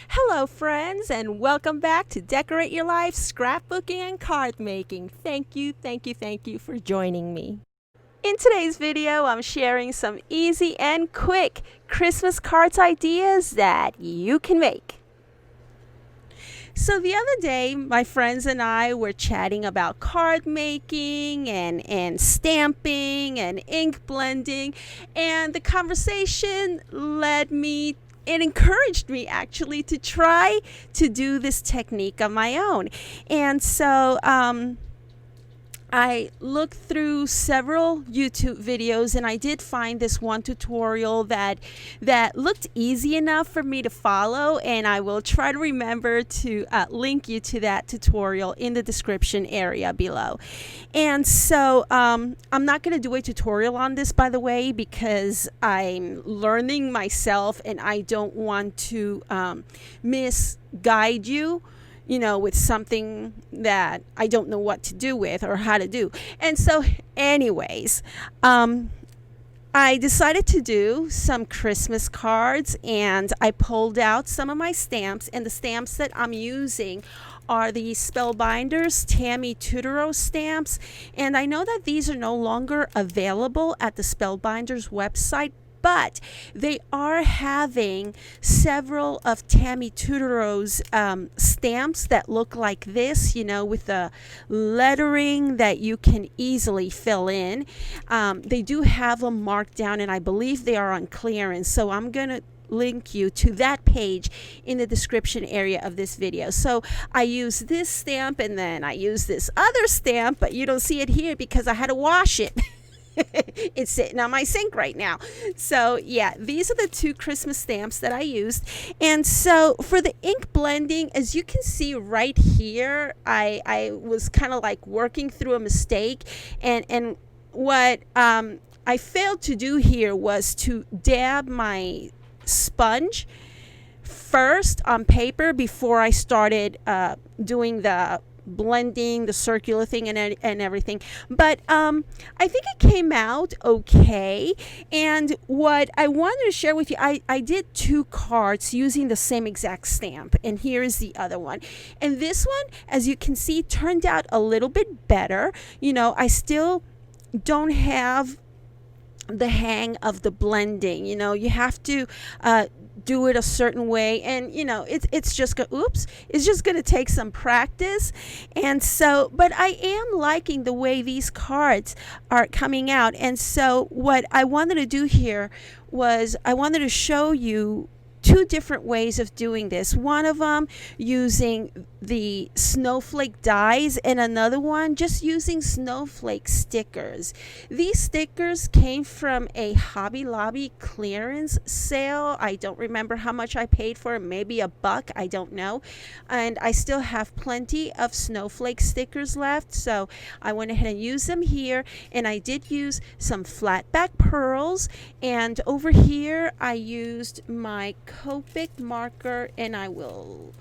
Hello friends, and welcome back to Decorate Your Life Scrapbooking and Card Making. Thank you for joining me. In today's video, I'm sharing some easy and quick Christmas cards ideas that you can make. So the other day, my friends and I were chatting about card making and stamping and ink blending, and the conversation it encouraged me actually to try to do this technique on my own. And so I looked through several YouTube videos, and I did find this one tutorial that looked easy enough for me to follow, and I will try to remember to link you to that tutorial in the description area below. And so I'm not going to do a tutorial on this, by the way, because I'm learning myself and I don't want to misguide you, with something that I don't know what to do with or how to do. And so anyways, I decided to do some Christmas cards, and I pulled out some of my stamps, and the stamps that I'm using are the Spellbinders Tammy Tutoro stamps. And I know that these are no longer available at the Spellbinders website, but they are having several of Tammy Tutoro's stamps that look like this, with the lettering that you can easily fill in. They do have them marked down, and I believe they are on clearance. So I'm going to link you to that page in the description area of this video. So I use this stamp, and then I use this other stamp, but you don't see it here because I had to wash it. It's sitting on my sink right now. So yeah, these are the two Christmas stamps that I used. And so for the ink blending, as you can see right here, I was kind of like working through a mistake, and what I failed to do here was to dab my sponge first on paper before I started doing the blending, the circular thing and everything. But I think it came out okay. And what I wanted to share with you, I did two cards using the same exact stamp, and here is the other one. And this one, as you can see, turned out a little bit better. I still don't have the hang of the blending. You have to do it a certain way, and it's just going to take some practice. And so, but I am liking the way these cards are coming out. And so what I wanted to do here was I wanted to show you two different ways of doing this. One of them using the snowflake dies, and another one just using snowflake stickers. These stickers came from a Hobby Lobby clearance sale. I don't remember how much I paid for it, maybe $1, I don't know. And I still have plenty of snowflake stickers left, so I went ahead and used them here. And I did use some flat back pearls, and over here I used my Copic marker, and I will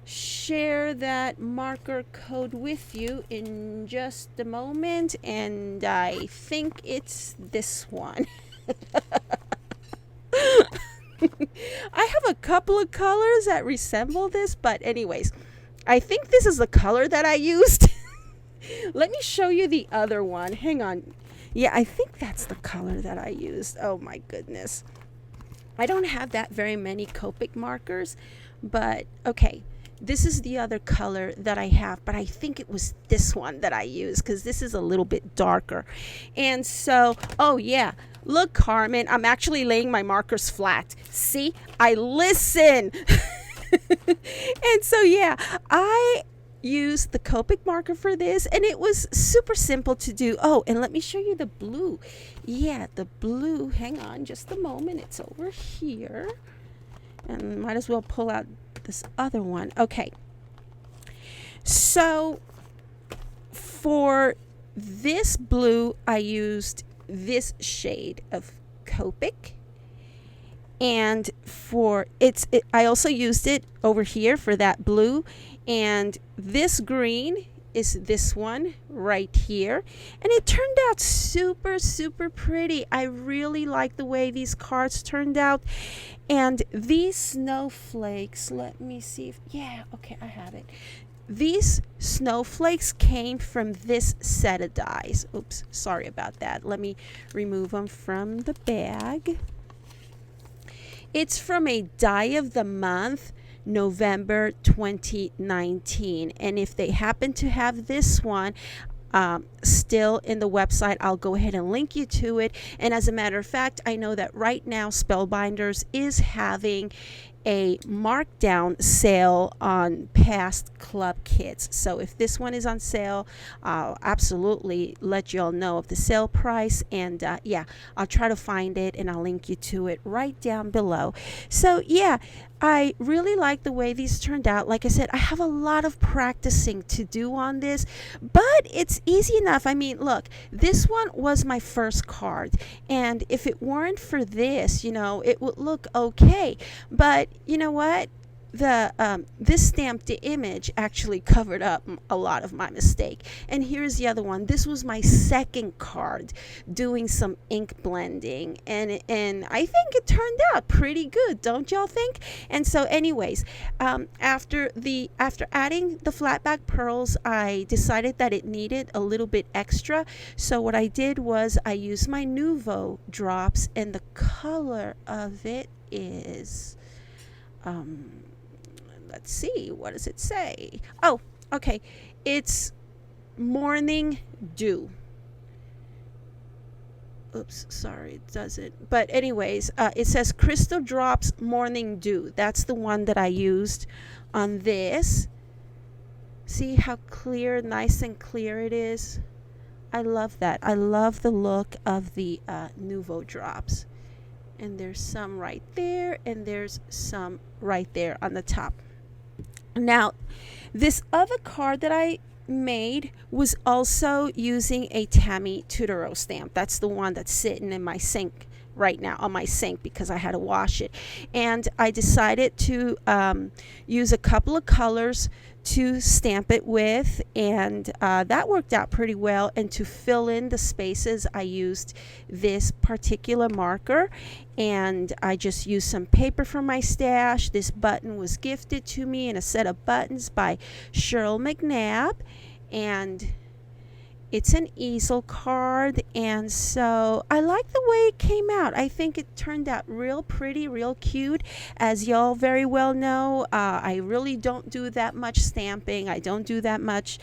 share that marker code with you in just a moment. And I think it's this one. I have a couple of colors that resemble this, but anyways, I think this is the color that I used. Let me show you the other one. Hang on. Yeah, I think that's the color that I used. Oh my goodness. I don't have that very many Copic markers, but okay. This is the other color that I have, but I think it was this one that I used because this is a little bit darker. And so, oh yeah, look, Carmen, I'm actually laying my markers flat. See, I listen. And so, yeah, I used the Copic marker for this, and it was super simple to do. Oh, and let me show you the blue. Yeah, the blue. Hang on just a moment. It's over here. And might as well pull out this other one. Okay. So for this blue, I used this shade of Copic. And I also used it over here for that blue. And this green is this one right here, and it turned out super pretty. I really like the way these cards turned out. And these snowflakes, let me see if, yeah, okay, I have it. These snowflakes came from this set of dies. Oops, sorry about that. Let me remove them from the bag. It's from a die of the month, November 2019. And if they happen to have this one still in the website, I'll go ahead and link you to it. And as a matter of fact, I know that right now Spellbinders is having a markdown sale on past club kits. So if this one is on sale, I'll absolutely let you all know of the sale price. And yeah, I'll try to find it and I'll link you to it right down below. So yeah, I really like the way these turned out. Like I said, I have a lot of practicing to do on this, but it's easy enough. I mean, look, this one was my first card, and if it weren't for this, you know, it would look okay. But you know what? This stamped image actually covered up a lot of my mistake. And here's the other one. This was my second card doing some ink blending, and I think it turned out pretty good, don't y'all think? And so anyways, after adding the flat back pearls, I decided that it needed a little bit extra. So what I did was I used my Nuvo drops, and the color of it is let's see, what does it say? Oh, okay. It's Morning Dew. Oops, sorry, it doesn't. But anyways, it says Crystal Drops Morning Dew. That's the one that I used on this. See how clear, nice and clear it is? I love that. I love the look of the Nuvo drops. And there's some right there, and there's some right there on the top. Now, this other card that I made was also using a Tammy Tutoro stamp. That's the one that's sitting in my sink right now, on my sink, because I had to wash it. And I decided to use a couple of colors to stamp it with, and that worked out pretty well. And to fill in the spaces, I used this particular marker, and I just used some paper from my stash. This button was gifted to me in a set of buttons by Cheryl McNabb, and it's an easel card, and so I like the way it came out. I think it turned out real pretty, real cute. As y'all very well know, I really don't do that much stamping. I don't do that much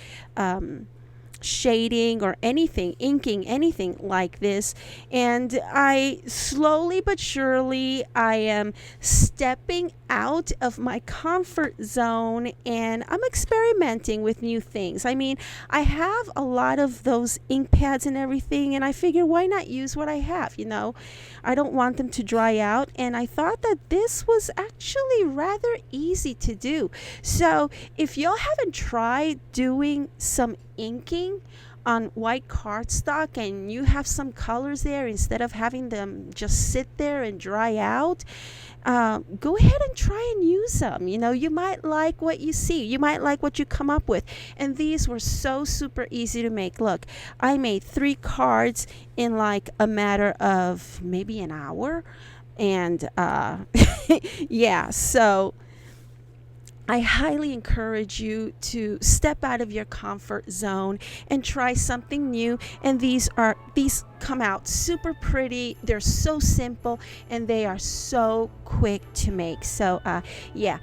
shading or anything, inking, anything like this. And I slowly but surely, I am stepping out of my comfort zone, and I'm experimenting with new things. I mean, I have a lot of those ink pads and everything, and I figure, why not use what I have? You know, I don't want them to dry out, and I thought that this was actually rather easy to do. So if y'all haven't tried doing some inking on white cardstock, and you have some colors there, instead of having them just sit there and dry out, go ahead and try and use them. You know, you might like what you see. You might like what you come up with. And these were so super easy to make. Look, I made 3 cards in like a matter of maybe an hour. And yeah, so I highly encourage you to step out of your comfort zone and try something new. And these come out super pretty. They're so simple, and they are so quick to make. So yeah,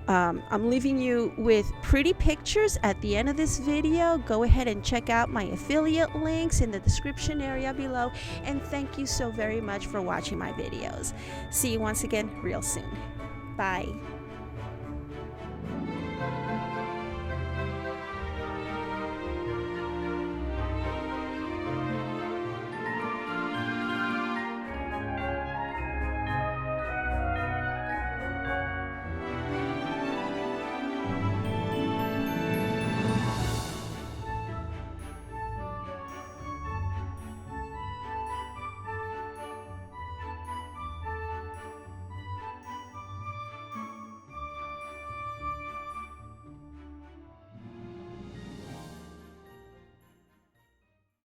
I'm leaving you with pretty pictures at the end of this video. Go ahead and check out my affiliate links in the description area below. And thank you so very much for watching my videos. See you once again real soon. Bye.